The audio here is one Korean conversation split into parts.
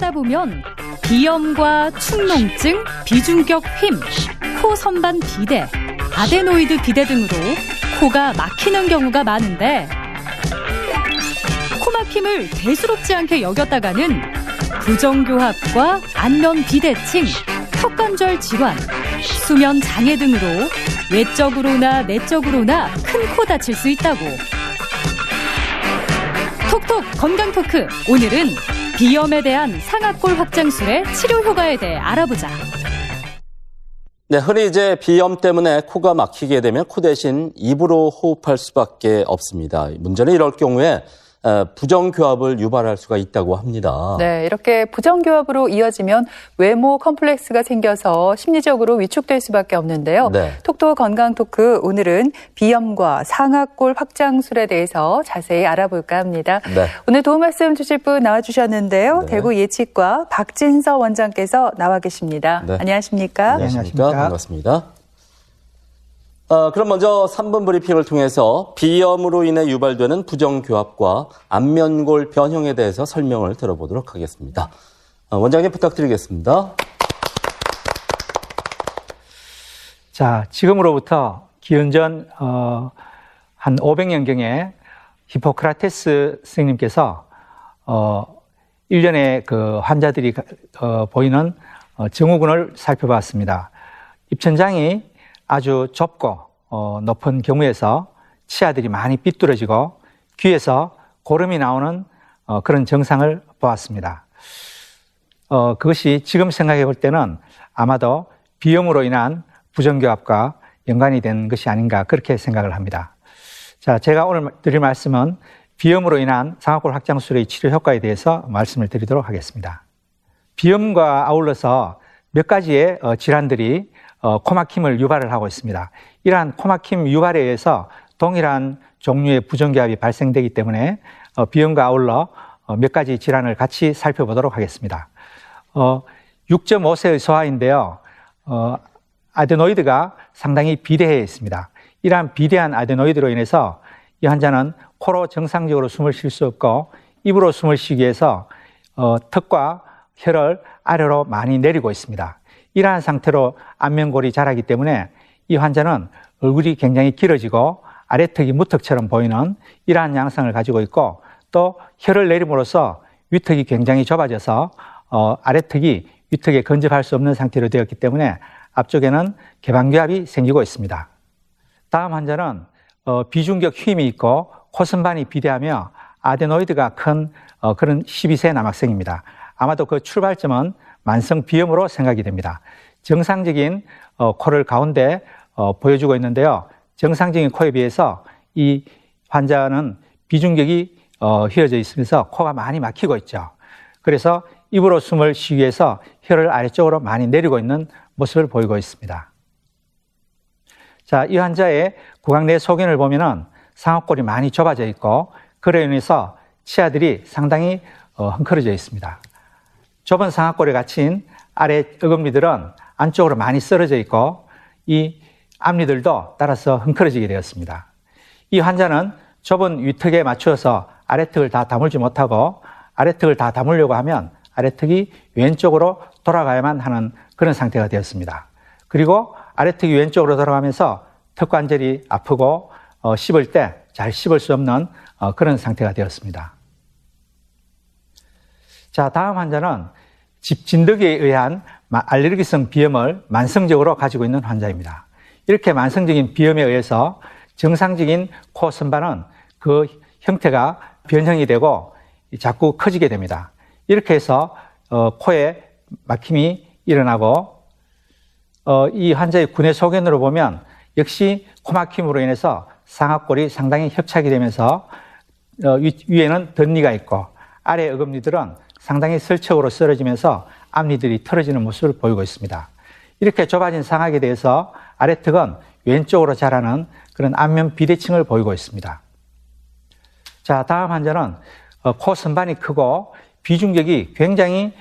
일하다 보면 비염과 축농증, 비중격 휨, 코 선반 비대, 아데노이드 비대 등으로 코가 막히는 경우가 많은데 코 막힘을 대수롭지 않게 여겼다가는 부정교합과 안면 비대칭, 턱관절 질환, 수면 장애 등으로 외적으로나 내적으로나 큰 코 다칠 수 있다고. 톡톡 건강 토크. 오늘은 비염에 대한 상악골 확장술의 치료 효과에 대해 알아보자. 네, 흔히 이제 비염 때문에 코가 막히게 되면 코 대신 입으로 호흡할 수밖에 없습니다. 문제는 이럴 경우에 부정교합을 유발할 수가 있다고 합니다. 네, 이렇게 부정교합으로 이어지면 외모 컴플렉스가 생겨서 심리적으로 위축될 수밖에 없는데요. 네. 톡톡 건강 토크, 오늘은 비염과 상악골 확장술에 대해서 자세히 알아볼까 합니다. 네. 오늘 도움 말씀 주실 분 나와주셨는데요. 네. 대구 예치과 박진서 원장께서 나와 계십니다. 네. 안녕하십니까? 안녕하십니까? 반갑습니다. 그럼 먼저 3분 브리핑을 통해서 비염으로 인해 유발되는 부정교합과 안면골 변형에 대해서 설명을 들어보도록 하겠습니다. 원장님 부탁드리겠습니다. 자, 지금으로부터 기원전 한 500년경에 히포크라테스 선생님께서 1년에 그 환자들이 보이는 증후군을 살펴봤습니다. 입천장이 아주 좁고 높은 경우에서 치아들이 많이 삐뚤어지고 귀에서 고름이 나오는 그런 증상을 보았습니다. 그것이 지금 생각해 볼 때는 아마도 비염으로 인한 부정교합과 연관이 된 것이 아닌가 그렇게 생각을 합니다. 자, 제가 오늘 드릴 말씀은 비염으로 인한 상악골 확장술의 치료 효과에 대해서 말씀을 드리도록 하겠습니다. 비염과 아울러서 몇 가지의 질환들이 코막힘을 유발을 하고 있습니다. 이러한 코막힘 유발에 의해서 동일한 종류의 부정교합이 발생되기 때문에 비염과 아울러 몇 가지 질환을 같이 살펴보도록 하겠습니다. 6.5세의 소아인데요. 아데노이드가 상당히 비대해 있습니다. 이러한 비대한 아데노이드로 인해서 이 환자는 코로 정상적으로 숨을 쉴 수 없고 입으로 숨을 쉬기 위해서 턱과 혀를 아래로 많이 내리고 있습니다. 이러한 상태로 안면골이 자라기 때문에 이 환자는 얼굴이 굉장히 길어지고 아래턱이 무턱처럼 보이는 이러한 양상을 가지고 있고 또 혀를 내림으로써 위턱이 굉장히 좁아져서 아래턱이 위턱에 근접할 수 없는 상태로 되었기 때문에 앞쪽에는 개방교합이 생기고 있습니다. 다음 환자는 비중격 휨이 있고 코선반이 비대하며 아데노이드가 큰 그런 12세 남학생입니다. 아마도 그 출발점은 만성 비염으로 생각이 됩니다. 정상적인 코를 가운데 보여주고 있는데요. 정상적인 코에 비해서 이 환자는 비중격이 휘어져 있으면서 코가 많이 막히고 있죠. 그래서 입으로 숨을 쉬기 위해서 혀를 아래쪽으로 많이 내리고 있는 모습을 보이고 있습니다. 자, 이 환자의 구강 내 소견을 보면은 상악골이 많이 좁아져 있고 그로 인해서 치아들이 상당히 헝클어져 있습니다. 좁은 상악골에 갇힌 아래 어금니들은 안쪽으로 많이 썰어져 있고 이 앞니들도 따라서 헝클어지게 되었습니다. 이 환자는 좁은 위턱에 맞추어서 아래턱을 다 다물지 못하고 아래턱을 다 다물려고 하면 아래턱이 왼쪽으로 돌아가야만 하는 그런 상태가 되었습니다. 그리고 아래턱이 왼쪽으로 돌아가면서 턱관절이 아프고 씹을 때 잘 씹을 수 없는 그런 상태가 되었습니다. 자, 다음 환자는 진드기에 의한 알레르기성 비염을 만성적으로 가지고 있는 환자입니다. 이렇게 만성적인 비염에 의해서 정상적인 코 선반은 그 형태가 변형이 되고 자꾸 커지게 됩니다. 이렇게 해서 코에 막힘이 일어나고 이 환자의 구내 소견으로 보면 역시 코막힘으로 인해서 상악골이 상당히 협착이 되면서 위에는 덧니가 있고 아래 어금니들은 상당히 설척으로 썰어지면서 앞니들이 털어지는 모습을 보이고 있습니다. 이렇게 좁아진 상악에 대해서 아래턱은 왼쪽으로 자라는 그런 안면 비대칭을 보이고 있습니다. 자, 다음 환자는 코 선반이 크고 비중격이 굉장히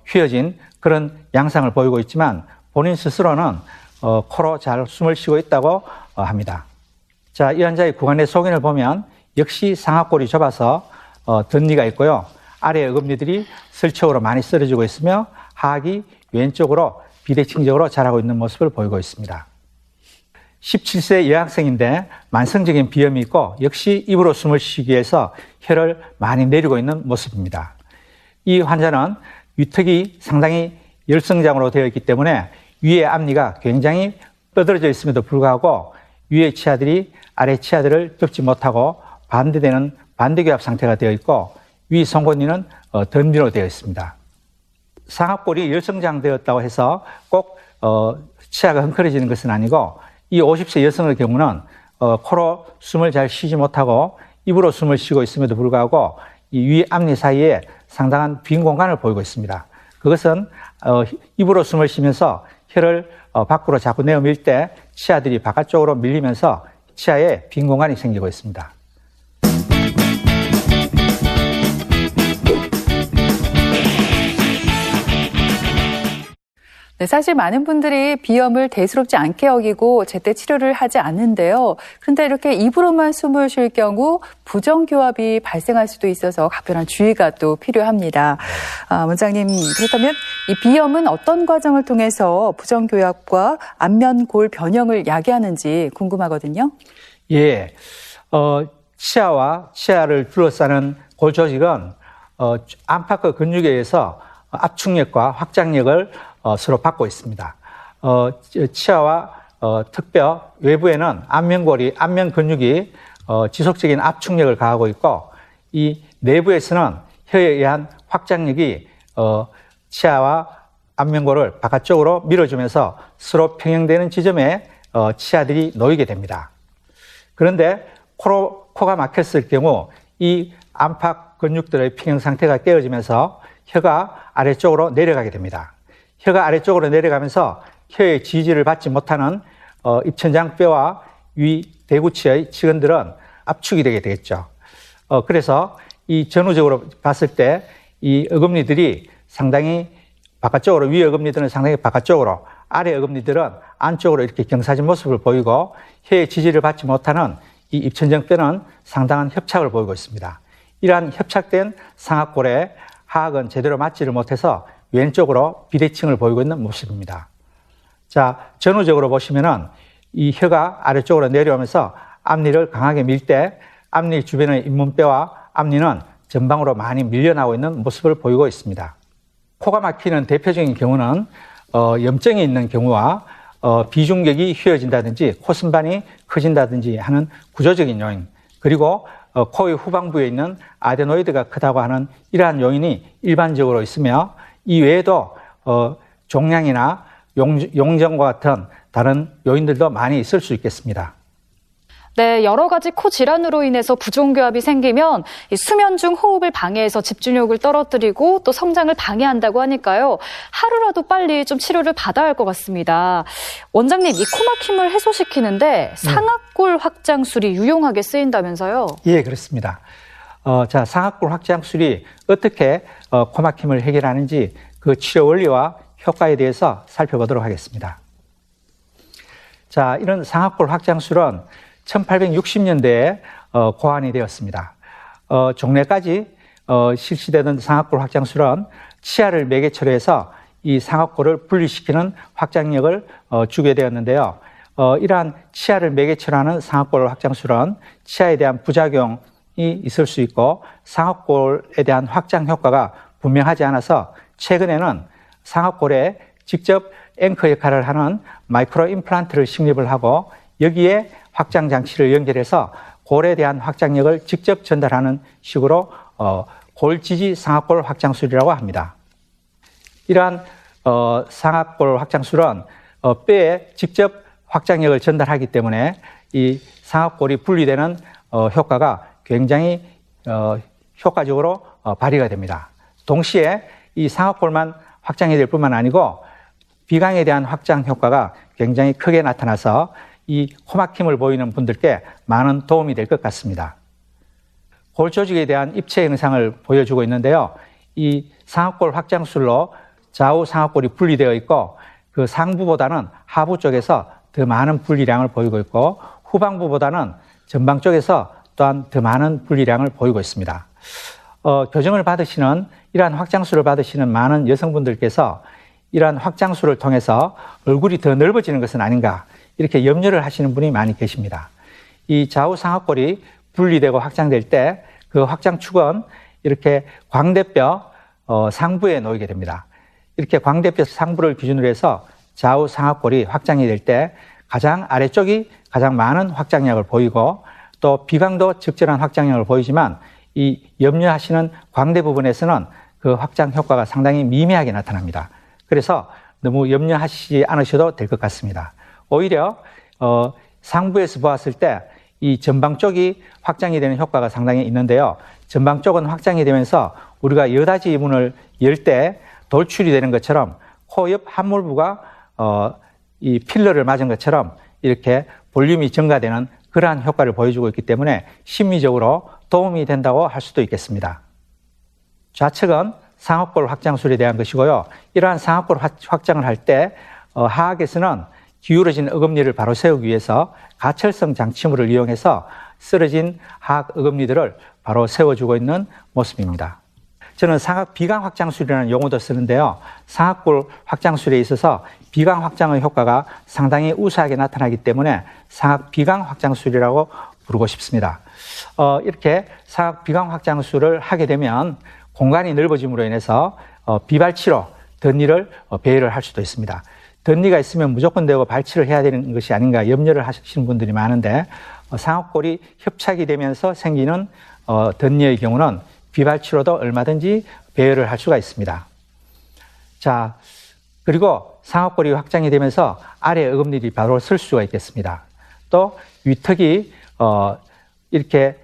휘어진 그런 양상을 보이고 있지만 본인 스스로는 코로 잘 숨을 쉬고 있다고 합니다. 자, 이 환자의 구강 내 소견을 보면 역시 상악골이 좁아서 덧니가 있고요. 아래 어금니들이 설쪽으로 많이 쓰러지고 있으며 하악이 왼쪽으로 비대칭적으로 자라고 있는 모습을 보이고 있습니다. 17세 여학생인데 만성적인 비염이 있고 역시 입으로 숨을 쉬기 위해서 혀를 많이 내리고 있는 모습입니다. 이 환자는 위턱이 상당히 열성장으로 되어 있기 때문에 위의 앞니가 굉장히 뻗어져 있음에도 불구하고 위의 치아들이 아래 치아들을 덮지 못하고 반대되는 반대교합 상태가 되어 있고 위 송곳니는 덤비로 되어 있습니다. 상악골이 열성장되었다고 해서 꼭 치아가 헝클어지는 것은 아니고 이 50세 여성의 경우는 코로 숨을 잘 쉬지 못하고 입으로 숨을 쉬고 있음에도 불구하고 이 위 앞니 사이에 상당한 빈 공간을 보이고 있습니다. 그것은 입으로 숨을 쉬면서 혀를 밖으로 자꾸 내어밀 때 치아들이 바깥쪽으로 밀리면서 치아에 빈 공간이 생기고 있습니다. 네, 사실 많은 분들이 비염을 대수롭지 않게 여기고 제때 치료를 하지 않는데요. 그런데 이렇게 입으로만 숨을 쉴 경우 부정교합이 발생할 수도 있어서 각별한 주의가 또 필요합니다. 원장님, 그렇다면 이 비염은 어떤 과정을 통해서 부정교합과 안면골 변형을 야기하는지 궁금하거든요. 예, 치아와 치아를 둘러싸는 골 조직은 안팎의 근육에 의해서 압축력과 확장력을 서로 받고 있습니다. 치아와 턱뼈 외부에는 안면골이, 안면 근육이 지속적인 압축력을 가하고 있고 이 내부에서는 혀에 의한 확장력이 치아와 안면골을 바깥쪽으로 밀어주면서 서로 평행되는 지점에 치아들이 놓이게 됩니다. 그런데 코가 막혔을 경우 이 안팎 근육들의 평형 상태가 깨어지면서 혀가 아래쪽으로 내려가게 됩니다. 혀가 아래쪽으로 내려가면서 혀의 지지를 받지 못하는 입천장뼈와 위 대구치의 치근들은 압축이 되게 되겠죠. 그래서 이 전후적으로 봤을 때 이 어금니들이 상당히 바깥쪽으로, 위 어금니들은 상당히 바깥쪽으로, 아래 어금니들은 안쪽으로 이렇게 경사진 모습을 보이고 혀의 지지를 받지 못하는 이 입천장뼈는 상당한 협착을 보이고 있습니다. 이러한 협착된 상악골에 하악은 제대로 맞지를 못해서 왼쪽으로 비대칭을 보이고 있는 모습입니다. 자, 전후적으로 보시면은 이 혀가 아래쪽으로 내려오면서 앞니를 강하게 밀 때 앞니 주변의 잇몸뼈와 앞니는 전방으로 많이 밀려나고 있는 모습을 보이고 있습니다. 코가 막히는 대표적인 경우는 염증이 있는 경우와 비중격이 휘어진다든지 콧선반이 커진다든지 하는 구조적인 요인, 그리고 코의 후방부에 있는 아데노이드가 크다고 하는 이러한 요인이 일반적으로 있으며 이 외에도 종양이나 용정과 같은 다른 요인들도 많이 있을 수 있겠습니다. 네, 여러 가지 코 질환으로 인해서 부종교합이 생기면 이 수면 중 호흡을 방해해서 집중력을 떨어뜨리고 또 성장을 방해한다고 하니까요. 하루라도 빨리 좀 치료를 받아야 할 것 같습니다. 원장님, 이 코막힘을 해소시키는데 상악골 확장술이 유용하게 쓰인다면서요? 예, 그렇습니다. 자, 상악골 확장술이 어떻게 코막힘을 해결하는지 그 치료 원리와 효과에 대해서 살펴보도록 하겠습니다. 자, 이런 상악골 확장술은 1860년대에 고안이 되었습니다. 종래까지 실시되던 상악골 확장술은 치아를 매개체로 해서 이 상악골을 분리시키는 확장력을 주게 되었는데요. 이러한 치아를 매개체로 하는 상악골 확장술은 치아에 대한 부작용이 있을 수 있고 상악골에 대한 확장 효과가 분명하지 않아서 최근에는 상악골에 직접 앵커 역할을 하는 마이크로 임플란트를 식립을 하고 여기에 확장 장치를 연결해서 골에 대한 확장력을 직접 전달하는 식으로 골지지 상악골 확장술이라고 합니다. 이러한 상악골 확장술은 뼈에 직접 확장력을 전달하기 때문에 이 상악골이 분리되는 효과가 굉장히 효과적으로 발휘가 됩니다. 동시에 이 상악골만 확장이 될 뿐만 아니고 비강에 대한 확장 효과가 굉장히 크게 나타나서 이 코막힘을 보이는 분들께 많은 도움이 될 것 같습니다. 골 조직에 대한 입체 영상을 보여주고 있는데요. 이 상악골 확장술로 좌우 상악골이 분리되어 있고 그 상부보다는 하부 쪽에서 더 많은 분리량을 보이고 있고 후방부보다는 전방 쪽에서 또한 더 많은 분리량을 보이고 있습니다. 교정을 받으시는 이러한 확장술을 받으시는 많은 여성분들께서 이러한 확장술을 통해서 얼굴이 더 넓어지는 것은 아닌가 이렇게 염려를 하시는 분이 많이 계십니다. 이 좌우 상악골이 분리되고 확장될 때 그 확장축은 이렇게 광대뼈 상부에 놓이게 됩니다. 이렇게 광대뼈 상부를 기준으로 해서 좌우 상악골이 확장이 될 때 가장 아래쪽이 가장 많은 확장력을 보이고 또 비강도 적절한 확장력을 보이지만 이 염려하시는 광대 부분에서는 그 확장 효과가 상당히 미미하게 나타납니다. 그래서 너무 염려하시지 않으셔도 될 것 같습니다. 오히려 상부에서 보았을 때 이 전방 쪽이 확장이 되는 효과가 상당히 있는데요. 전방 쪽은 확장이 되면서 우리가 여닫이 문을 열 때 돌출이 되는 것처럼 코 옆 함몰부가 이 필러를 맞은 것처럼 이렇게 볼륨이 증가되는 그러한 효과를 보여주고 있기 때문에 심미적으로 도움이 된다고 할 수도 있겠습니다. 좌측은 상악골 확장술에 대한 것이고요. 이러한 상악골 확장을 할 때 하악에서는 기울어진 어금니를 바로 세우기 위해서 가철성 장치물을 이용해서 쓰러진 하악 어금니들을 바로 세워주고 있는 모습입니다. 저는 상악 비강 확장술이라는 용어도 쓰는데요. 상악골 확장술에 있어서 비강 확장의 효과가 상당히 우수하게 나타나기 때문에 상악 비강 확장술이라고 부르고 싶습니다. 이렇게 상악 비강 확장술을 하게 되면 공간이 넓어짐으로 인해서 비발치로 덧니를 배열을 할 수도 있습니다. 덧니가 있으면 무조건 되고 발치를 해야 되는 것이 아닌가 염려를 하시는 분들이 많은데 상악골이 협착이 되면서 생기는 덧니의 경우는 비발치로도 얼마든지 배열을 할 수가 있습니다. 자, 그리고 상악골이 확장이 되면서 아래 어금니들이 바로 설 수가 있겠습니다. 또 위턱이 이렇게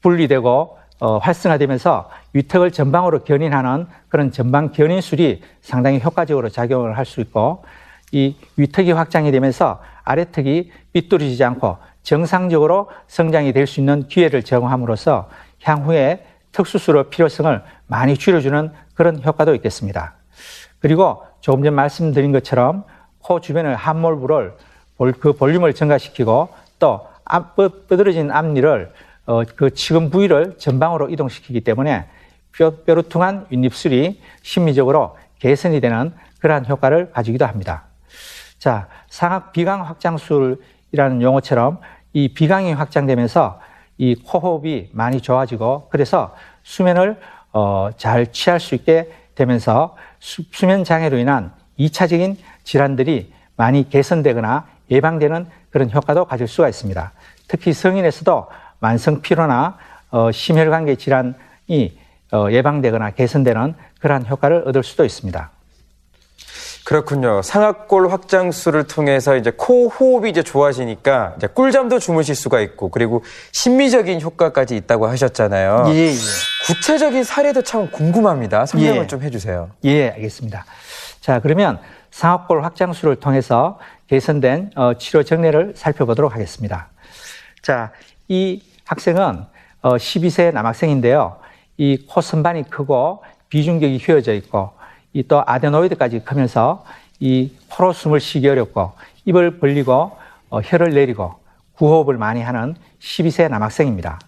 분리되고 활성화되면서 위턱을 전방으로 견인하는 그런 전방 견인술이 상당히 효과적으로 작용을 할 수 있고 이 위턱이 확장이 되면서 아래턱이 삐뚤어지지 않고 정상적으로 성장이 될 수 있는 기회를 제공함으로써 향후에 턱수술의 필요성을 많이 줄여주는 그런 효과도 있겠습니다. 그리고 조금 전 말씀드린 것처럼 코 주변의 함몰부를 그 볼륨을 증가시키고 또 뻗어진 앞니를 그 치금 부위를 전방으로 이동시키기 때문에 뾰루퉁한 윗입술이 심미적으로 개선이 되는 그러한 효과를 가지기도 합니다. 자, 상악 비강 확장술이라는 용어처럼 이 비강이 확장되면서 이 코호흡이 많이 좋아지고 그래서 수면을 잘 취할 수 있게 되면서 수면 장애로 인한 2차적인 질환들이 많이 개선되거나 예방되는 그런 효과도 가질 수가 있습니다. 특히 성인에서도 만성 피로나 심혈관계 질환이 예방되거나 개선되는 그러한 효과를 얻을 수도 있습니다. 그렇군요. 상악골 확장술을 통해서 이제 코 호흡이 이제 좋아지니까 이제 꿀잠도 주무실 수가 있고 그리고 심미적인 효과까지 있다고 하셨잖아요. 예. 구체적인 사례도 참 궁금합니다. 설명을 좀 해주세요. 예, 알겠습니다. 자, 그러면 상악골 확장술을 통해서 개선된 치료 정례를 살펴보도록 하겠습니다. 자, 이 학생은 12세 남학생인데요. 이 코 선반이 크고 비중격이 휘어져 있고 이 또 아데노이드까지 크면서 이 코로 숨을 쉬기 어렵고 입을 벌리고 혀를 내리고 구호흡을 많이 하는 12세 남학생입니다.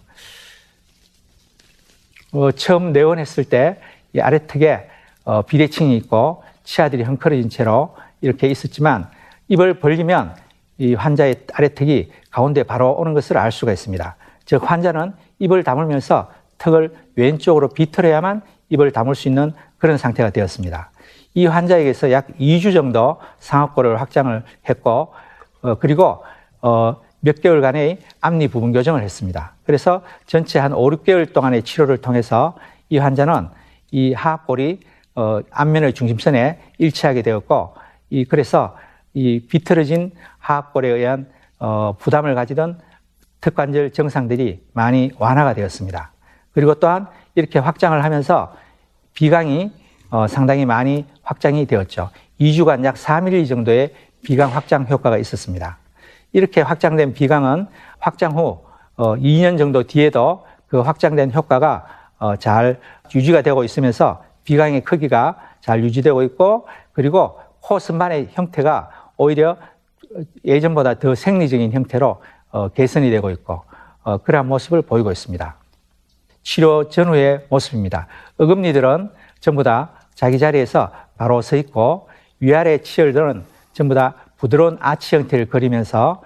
처음 내원했을 때 이 아래턱에 비대칭이 있고 치아들이 헝클어진 채로 이렇게 있었지만 입을 벌리면 이 환자의 아래턱이 가운데 바로 오는 것을 알 수가 있습니다. 즉 환자는 입을 다물면서 턱을 왼쪽으로 비틀어야만 입을 다물 수 있는 그런 상태가 되었습니다. 이 환자에게서 약 2주 정도 상악골을 확장을 했고 그리고 몇 개월간의 앞니 부분 교정을 했습니다. 그래서 전체 한 5, 6개월 동안의 치료를 통해서 이 환자는 이 하악골이 앞면의 중심선에 일치하게 되었고 그래서 이 비틀어진 하악골에 의한 부담을 가지던 턱관절 증상들이 많이 완화가 되었습니다. 그리고 또한 이렇게 확장을 하면서 비강이 상당히 많이 확장이 되었죠. 2주간 약 4mm 정도의 비강 확장 효과가 있었습니다. 이렇게 확장된 비강은 확장 후 2년 정도 뒤에도 그 확장된 효과가 잘 유지가 되고 있으면서 비강의 크기가 잘 유지되고 있고 그리고 코 선반의 형태가 오히려 예전보다 더 생리적인 형태로 개선이 되고 있고 그러한 모습을 보이고 있습니다. 치료 전후의 모습입니다. 어금니들은 전부 다 자기 자리에서 바로 서 있고 위아래 치열들은 전부 다 부드러운 아치 형태를 그리면서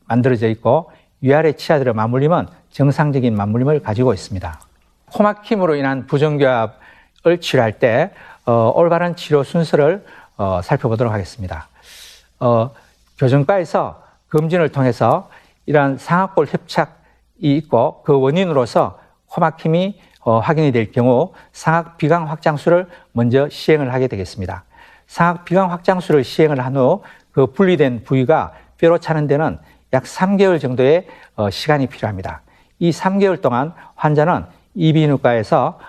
만들어져 있고 위아래 치아들의 맞물림은 정상적인 맞물림을 가지고 있습니다. 코막힘으로 인한 부정교합을 치료할 때 올바른 치료 순서를 살펴보도록 하겠습니다. 교정과에서 검진을 통해서 이러한 상악골 협착이 있고 그 원인으로서 코막힘이 확인이 될 경우 상악 비강 확장술을 먼저 시행을 하게 되겠습니다. 상악 비강 확장술을 시행을 한 후 그 분리된 부위가 뼈로 차는 데는 약 3개월 정도의 시간이 필요합니다. 이 3개월 동안 환자는 이비인후과에서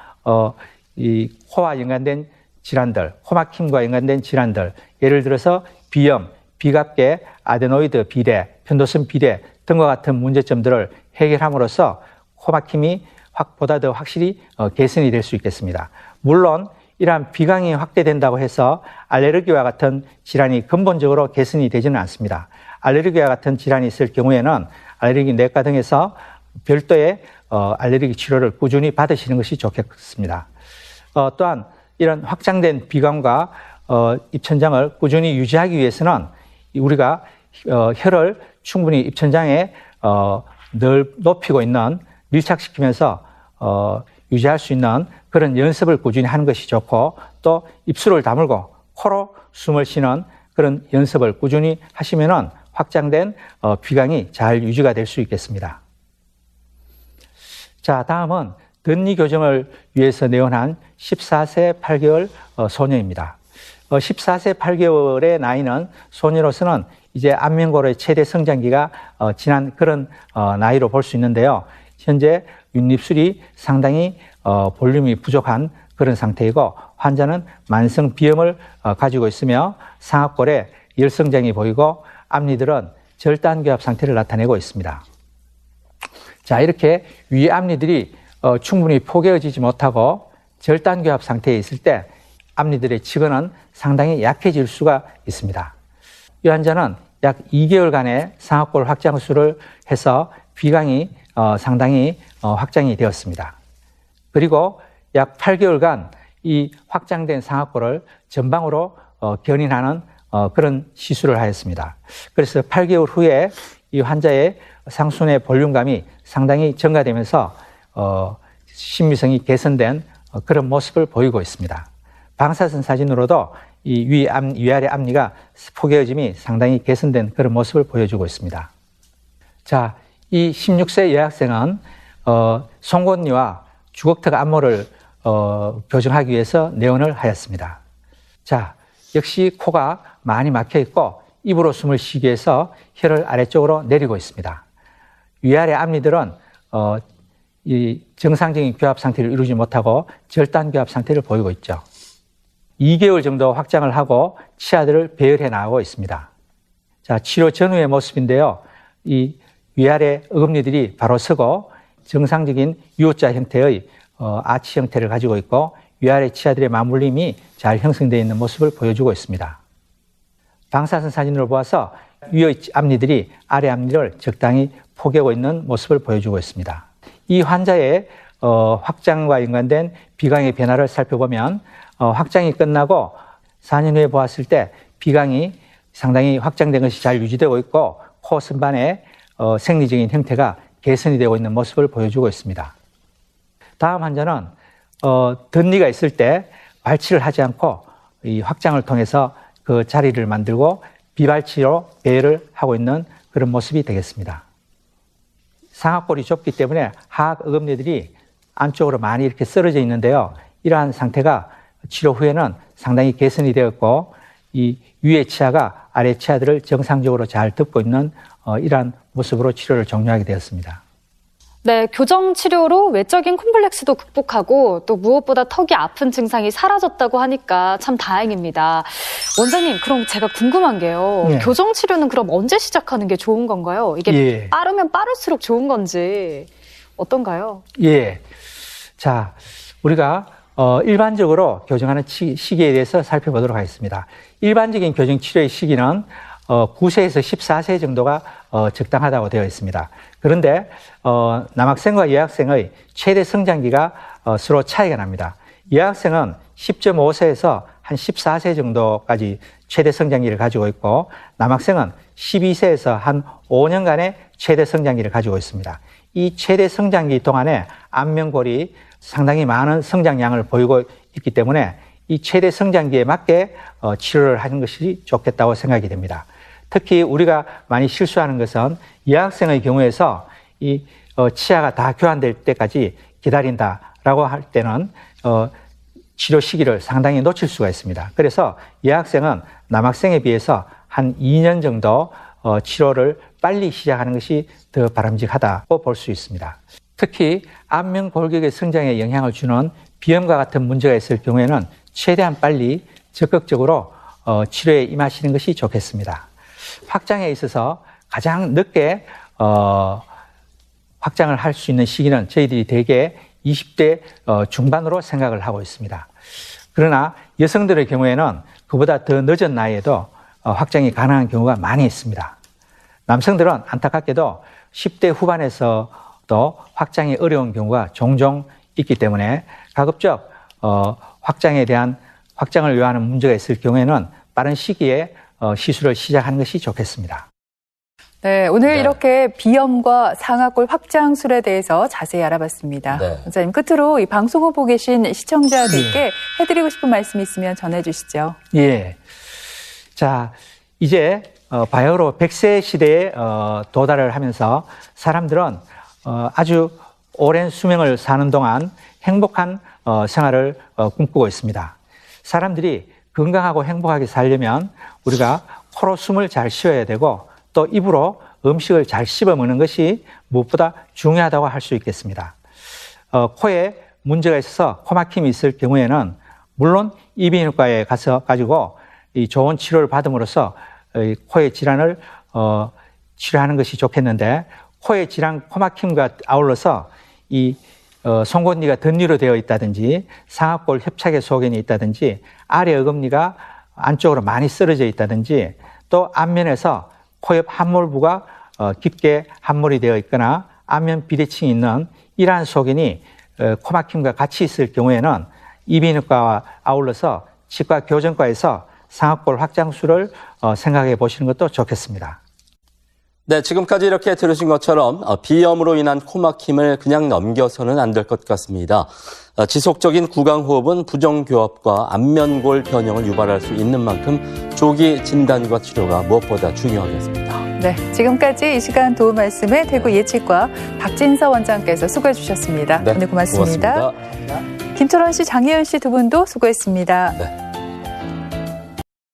이 코와 연관된 질환들, 코막힘과 연관된 질환들, 예를 들어서 비염, 비갑계, 아데노이드 비대, 편도선 비대 등과 같은 문제점들을 해결함으로써 코막힘이 보다 더 확실히 개선이 될 수 있겠습니다. 물론 이러한 비강이 확대된다고 해서 알레르기와 같은 질환이 근본적으로 개선이 되지는 않습니다. 알레르기와 같은 질환이 있을 경우에는 알레르기 내과 등에서 별도의 알레르기 치료를 꾸준히 받으시는 것이 좋겠습니다. 또한 이런 확장된 비강과 입천장을 꾸준히 유지하기 위해서는 우리가 혀를 충분히 입천장에 높이고 있는 밀착시키면서 유지할 수 있는 그런 연습을 꾸준히 하는 것이 좋고 또 입술을 다물고 코로 숨을 쉬는 그런 연습을 꾸준히 하시면은 확장된 비강이 잘 유지가 될 수 있겠습니다. 자, 다음은 덧니 교정을 위해서 내원한 14세 8개월 소녀입니다. 14세 8개월의 나이는 소녀로서는 이제 안면골의 최대 성장기가 지난 그런 나이로 볼 수 있는데요. 현재 윗입술이 상당히 볼륨이 부족한 그런 상태이고 환자는 만성 비염을 가지고 있으며 상악골에 열성장이 보이고 앞니들은 절단교합 상태를 나타내고 있습니다. 자, 이렇게 위 앞니들이 충분히 포개어지지 못하고 절단교합 상태에 있을 때 앞니들의 치근은 상당히 약해질 수가 있습니다. 이 환자는 약 2개월간의 상악골 확장술을 해서 비강이 상당히 확장이 되었습니다. 그리고 약 8개월간 이 확장된 상악골을 전방으로 견인하는 그런 시술을 하였습니다. 그래서 8개월 후에 이 환자의 상순의 볼륨감이 상당히 증가되면서 심미성이 개선된 그런 모습을 보이고 있습니다. 방사선 사진으로도 이 위아래 앞니가 포개어짐이 상당히 개선된 그런 모습을 보여주고 있습니다. 자, 이 16세 여학생은 송곳니와 주걱턱 안모를 교정하기 위해서 내원을 하였습니다. 자, 역시 코가 많이 막혀 있고 입으로 숨을 쉬기 위해서 혀를 아래쪽으로 내리고 있습니다. 위아래 앞니들은 이 정상적인 교합 상태를 이루지 못하고 절단 교합 상태를 보이고 있죠. 2개월 정도 확장을 하고 치아들을 배열해 나가고 있습니다. 자, 치료 전후의 모습인데요. 이 위아래 어금니들이 바로 서고 정상적인 U자 형태의 아치 형태를 가지고 있고 위아래 치아들의 맞물림이 잘 형성되어 있는 모습을 보여주고 있습니다. 방사선 사진으로 보아서 위의 앞니들이 아래 앞니를 적당히 포개고 있는 모습을 보여주고 있습니다. 이 환자의 확장과 연관된 비강의 변화를 살펴보면 확장이 끝나고 4년 후에 보았을 때 비강이 상당히 확장된 것이 잘 유지되고 있고 코 선반의 생리적인 형태가 개선이 되고 있는 모습을 보여주고 있습니다. 다음 환자는 덧니가 있을 때 발치를 하지 않고 이 확장을 통해서 그 자리를 만들고 비발치로 배열을 하고 있는 그런 모습이 되겠습니다. 상악골이 좁기 때문에 하악 어금니들이 안쪽으로 많이 이렇게 썰어져 있는데요. 이러한 상태가 치료 후에는 상당히 개선이 되었고 이 위의 치아가 아래 치아들을 정상적으로 잘 덮고 있는 이러한 모습으로 치료를 종료하게 되었습니다. 네, 교정 치료로 외적인 콤플렉스도 극복하고 또 무엇보다 턱이 아픈 증상이 사라졌다고 하니까 참 다행입니다. 원장님, 그럼 제가 궁금한 게요. 네. 교정 치료는 그럼 언제 시작하는 게 좋은 건가요? 이게 빠르면 빠를수록 좋은 건지 어떤가요? 예. 자, 우리가 일반적으로 교정하는 시기에 대해서 살펴보도록 하겠습니다. 일반적인 교정 치료의 시기는 9세에서 14세 정도가 적당하다고 되어 있습니다. 그런데 남학생과 여학생의 최대 성장기가 서로 차이가 납니다. 여학생은 10.5세에서 한 14세 정도까지 최대 성장기를 가지고 있고 남학생은 12세에서 한 5년간의 최대 성장기를 가지고 있습니다. 이 최대 성장기 동안에 안면골이 상당히 많은 성장량을 보이고 있기 때문에 이 최대 성장기에 맞게 치료를 하는 것이 좋겠다고 생각이 됩니다. 특히 우리가 많이 실수하는 것은 여학생의 경우에서 이 치아가 다 교환될 때까지 기다린다라고 할 때는 치료 시기를 상당히 놓칠 수가 있습니다. 그래서 여학생은 남학생에 비해서 한 2년 정도 치료를 빨리 시작하는 것이 더 바람직하다고 볼 수 있습니다. 특히 안면 골격의 성장에 영향을 주는 비염과 같은 문제가 있을 경우에는 최대한 빨리 적극적으로 치료에 임하시는 것이 좋겠습니다. 확장에 있어서 가장 늦게 확장을 할 수 있는 시기는 저희들이 대개 20대 중반으로 생각을 하고 있습니다. 그러나 여성들의 경우에는 그보다 더 늦은 나이에도 확장이 가능한 경우가 많이 있습니다. 남성들은 안타깝게도 10대 후반에서도 확장이 어려운 경우가 종종 있기 때문에 가급적 확장을 요하는 문제가 있을 경우에는 빠른 시기에 시술을 시작하는 것이 좋겠습니다. 네, 오늘 이렇게 비염과 상악골 확장술에 대해서 자세히 알아봤습니다. 원장님, 끝으로 이 방송을 보고 계신 시청자들께 해드리고 싶은 말씀 있으면 전해주시죠. 예. 자, 이제 바야흐로 100세 시대에 도달을 하면서 사람들은 아주 오랜 수명을 사는 동안 행복한 생활을 꿈꾸고 있습니다. 사람들이 건강하고 행복하게 살려면 우리가 코로 숨을 잘 쉬어야 되고 또 입으로 음식을 잘 씹어 먹는 것이 무엇보다 중요하다고 할 수 있겠습니다. 코에 문제가 있어서 코막힘이 있을 경우에는 물론 이비인후과에 가지고 이 좋은 치료를 받음으로써 코의 질환을 치료하는 것이 좋겠는데 코의 질환, 코막힘과 아울러서 이 송곳니가 덧니로 되어 있다든지 상악골 협착의 소견이 있다든지 아래 어금니가 안쪽으로 많이 쓰러져 있다든지 또 앞면에서 코 옆 함몰부가 깊게 함몰이 되어 있거나 안면 비대칭이 있는 이러한 소견이 코막힘과 같이 있을 경우에는 이비인후과와 아울러서 치과 교정과에서 상악골 확장술을 생각해 보시는 것도 좋겠습니다. 네, 지금까지 이렇게 들으신 것처럼 비염으로 인한 코막힘을 그냥 넘겨서는 안 될 것 같습니다. 지속적인 구강호흡은 부정교합과 안면골 변형을 유발할 수 있는 만큼 조기 진단과 치료가 무엇보다 중요하겠습니다. 네, 지금까지 이 시간 도움 말씀에 대구 예치과 박진서 원장께서 수고해 주셨습니다. 네, 오늘 고맙습니다. 고맙습니다. 김철원 씨, 장혜연 씨 두 분도 수고했습니다. 네.